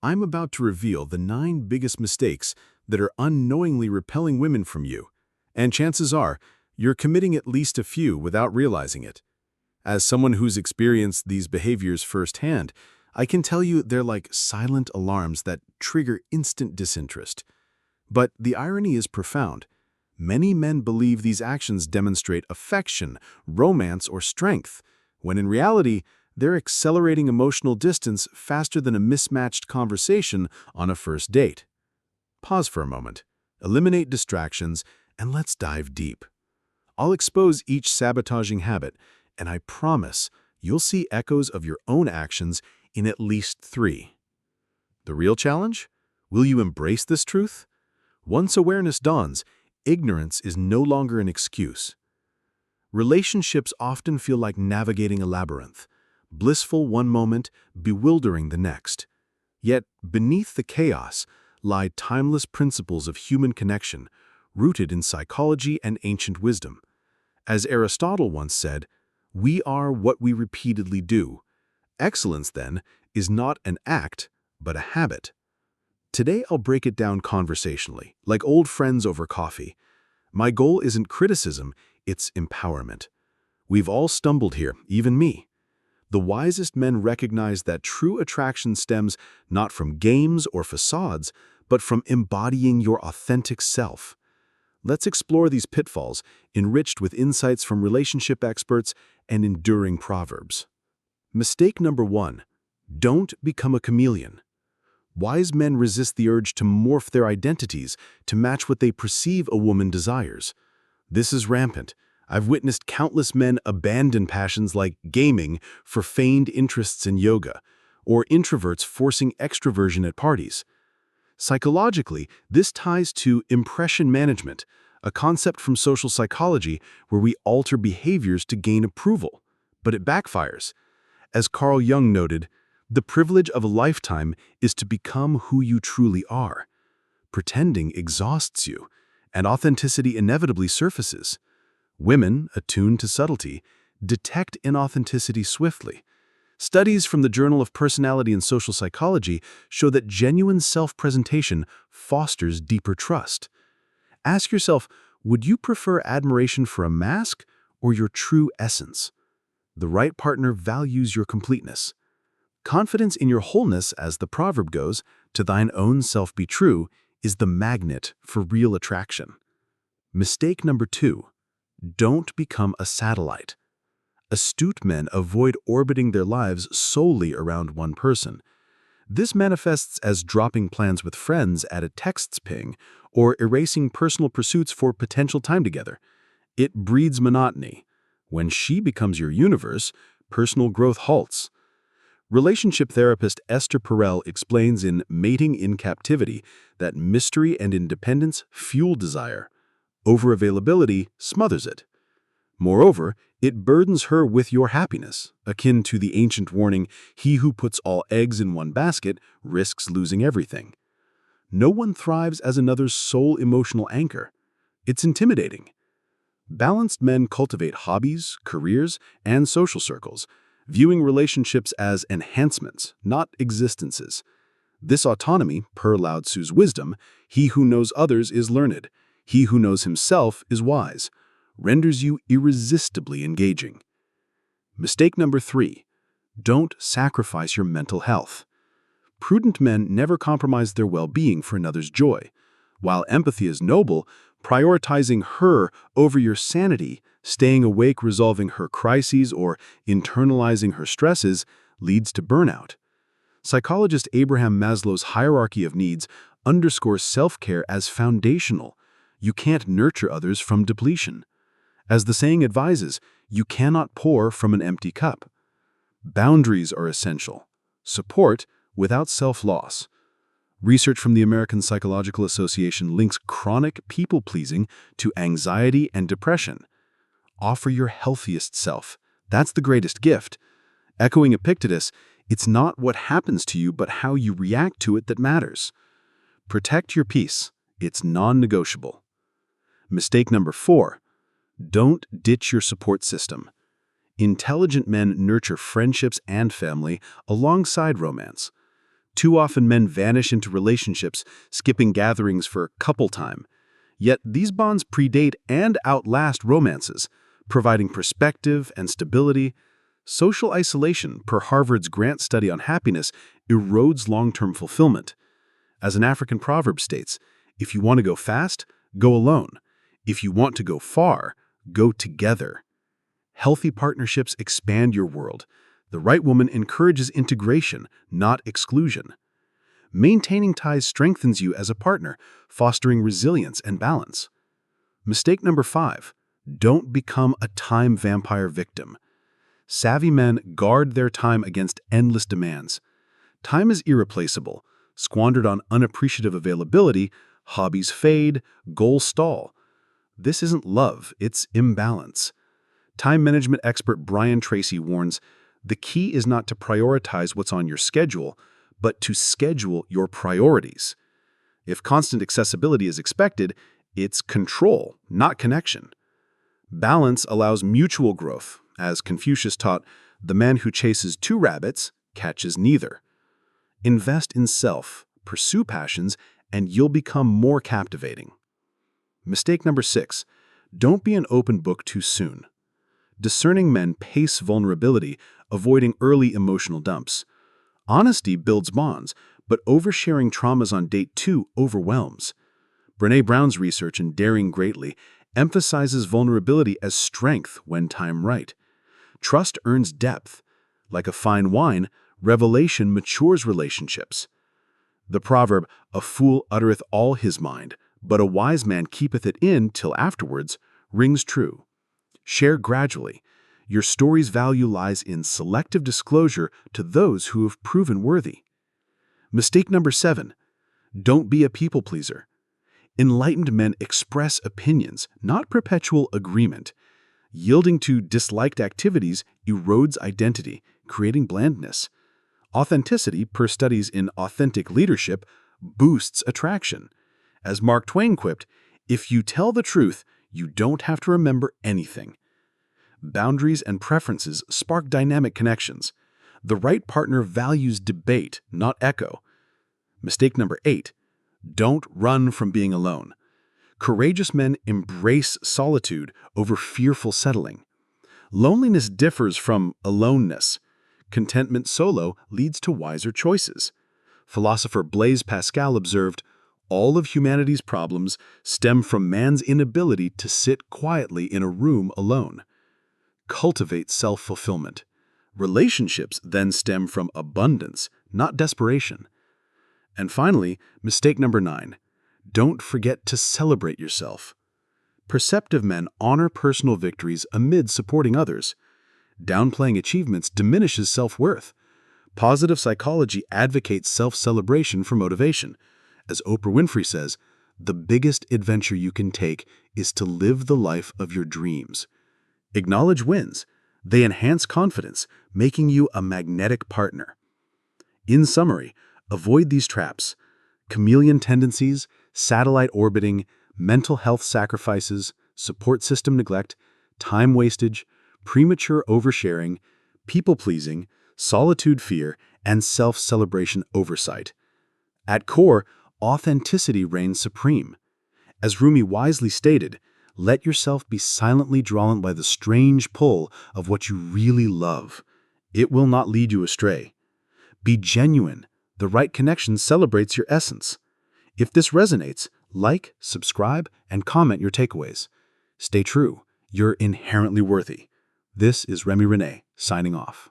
I'm about to reveal the 9 biggest mistakes that are unknowingly repelling women from you. And chances are, you're committing at least a few without realizing it. As someone who's experienced these behaviors firsthand, I can tell you they're like silent alarms that trigger instant disinterest. But the irony is profound. Many men believe these actions demonstrate affection, romance, or strength, when in reality, they're accelerating emotional distance faster than a mismatched conversation on a first date. Pause for a moment, eliminate distractions, and let's dive deep. I'll expose each sabotaging habit, and I promise you'll see echoes of your own actions in at least 3. The real challenge? Will you embrace this truth? Once awareness dawns, ignorance is no longer an excuse. Relationships often feel like navigating a labyrinth, blissful one moment, bewildering the next. Yet, beneath the chaos lie timeless principles of human connection, rooted in psychology and ancient wisdom. As Aristotle once said, "We are what we repeatedly do." Excellence, then, is not an act, but a habit. Today, I'll break it down conversationally, like old friends over coffee. My goal isn't criticism, it's empowerment. We've all stumbled here, even me. The wisest men recognize that true attraction stems not from games or facades, but from embodying your authentic self. Let's explore these pitfalls, enriched with insights from relationship experts and enduring proverbs. Mistake number 1. Don't become a chameleon. Wise men resist the urge to morph their identities to match what they perceive a woman desires. This is rampant. I've witnessed countless men abandon passions like gaming for feigned interests in yoga, or introverts forcing extroversion at parties. Psychologically, this ties to impression management, a concept from social psychology where we alter behaviors to gain approval. But it backfires. As Carl Jung noted, the privilege of a lifetime is to become who you truly are. Pretending exhausts you, and authenticity inevitably surfaces. Women, attuned to subtlety, detect inauthenticity swiftly. Studies from the Journal of Personality and Social Psychology show that genuine self-presentation fosters deeper trust. Ask yourself, would you prefer admiration for a mask or your true essence? The right partner values your completeness. Confidence in your wholeness, as the proverb goes, "To thine own self be true," is the magnet for real attraction. Mistake number 2. Don't become a satellite. Astute men avoid orbiting their lives solely around one person. This manifests as dropping plans with friends at a text's ping or erasing personal pursuits for potential time together. It breeds monotony. When she becomes your universe, personal growth halts. Relationship therapist Esther Perel explains in Mating in Captivity that mystery and independence fuel desire. Overavailability smothers it. Moreover, it burdens her with your happiness, akin to the ancient warning, "He who puts all eggs in one basket risks losing everything." No one thrives as another's sole emotional anchor. It's intimidating. Balanced men cultivate hobbies, careers, and social circles, viewing relationships as enhancements, not existences. This autonomy, per Lao Tzu's wisdom, "He who knows others is learned, he who knows himself is wise," renders you irresistibly engaging. Mistake number 3. Don't sacrifice your mental health. Prudent men never compromise their well-being for another's joy. While empathy is noble, prioritizing her over your sanity, staying awake resolving her crises, or internalizing her stresses leads to burnout. Psychologist Abraham Maslow's hierarchy of needs underscores self-care as foundational. You can't nurture others from depletion. As the saying advises, you cannot pour from an empty cup. Boundaries are essential. Support without self-loss. Research from the American Psychological Association links chronic people-pleasing to anxiety and depression. Offer your healthiest self. That's the greatest gift. Echoing Epictetus, it's not what happens to you but how you react to it that matters. Protect your peace. It's non-negotiable. Mistake number 4. Don't ditch your support system. Intelligent men nurture friendships and family alongside romance. Too often men vanish into relationships, skipping gatherings for couple time. Yet these bonds predate and outlast romances, providing perspective and stability. Social isolation, per Harvard's Grant study on happiness, erodes long-term fulfillment. As an African proverb states, if you want to go fast, go alone. If you want to go far, go together. Healthy partnerships expand your world. The right woman encourages integration, not exclusion. Maintaining ties strengthens you as a partner, fostering resilience and balance. Mistake number 5. Don't become a time vampire victim. Savvy men guard their time against endless demands. Time is irreplaceable. Squandered on unappreciative availability, hobbies fade, goals stall. This isn't love, it's imbalance. Time management expert Brian Tracy warns, the key is not to prioritize what's on your schedule, but to schedule your priorities. If constant accessibility is expected, it's control, not connection. Balance allows mutual growth. As Confucius taught, the man who chases 2 rabbits catches neither. Invest in self, pursue passions, and you'll become more captivating. Mistake number 6. Don't be an open book too soon. Discerning men pace vulnerability, avoiding early emotional dumps. Honesty builds bonds, but oversharing traumas on date 2 overwhelms. Brené Brown's research in Daring Greatly emphasizes vulnerability as strength when timed right. Trust earns depth. Like a fine wine, revelation matures relationships. The proverb, "A fool uttereth all his mind, but a wise man keepeth it in till afterwards," rings true. Share gradually. Your story's value lies in selective disclosure to those who have proven worthy. Mistake number 7. Don't be a people pleaser. Enlightened men express opinions, not perpetual agreement. Yielding to disliked activities erodes identity, creating blandness. Authenticity, per studies in authentic leadership, boosts attraction. As Mark Twain quipped, if you tell the truth, you don't have to remember anything. Boundaries and preferences spark dynamic connections. The right partner values debate, not echo. Mistake number 8. Don't run from being alone. Courageous men embrace solitude over fearful settling. Loneliness differs from aloneness. Contentment solo leads to wiser choices. Philosopher Blaise Pascal observed, all of humanity's problems stem from man's inability to sit quietly in a room alone. Cultivate self-fulfillment. Relationships then stem from abundance, not desperation. And finally, mistake number 9. Don't forget to celebrate yourself. Perceptive men honor personal victories amid supporting others. Downplaying achievements diminishes self-worth. Positive psychology advocates self-celebration for motivation. As Oprah Winfrey says, the biggest adventure you can take is to live the life of your dreams. Acknowledge wins. They enhance confidence, making you a magnetic partner. In summary, avoid these traps: chameleon tendencies, satellite orbiting, mental health sacrifices, support system neglect, time wastage, premature oversharing, people-pleasing, solitude fear, and self-celebration oversight. At core, authenticity reigns supreme. As Rumi wisely stated, let yourself be silently drawn by the strange pull of what you really love. It will not lead you astray. Be genuine. The right connection celebrates your essence. If this resonates, like, subscribe, and comment your takeaways. Stay true. You're inherently worthy. This is Remy Renee, signing off.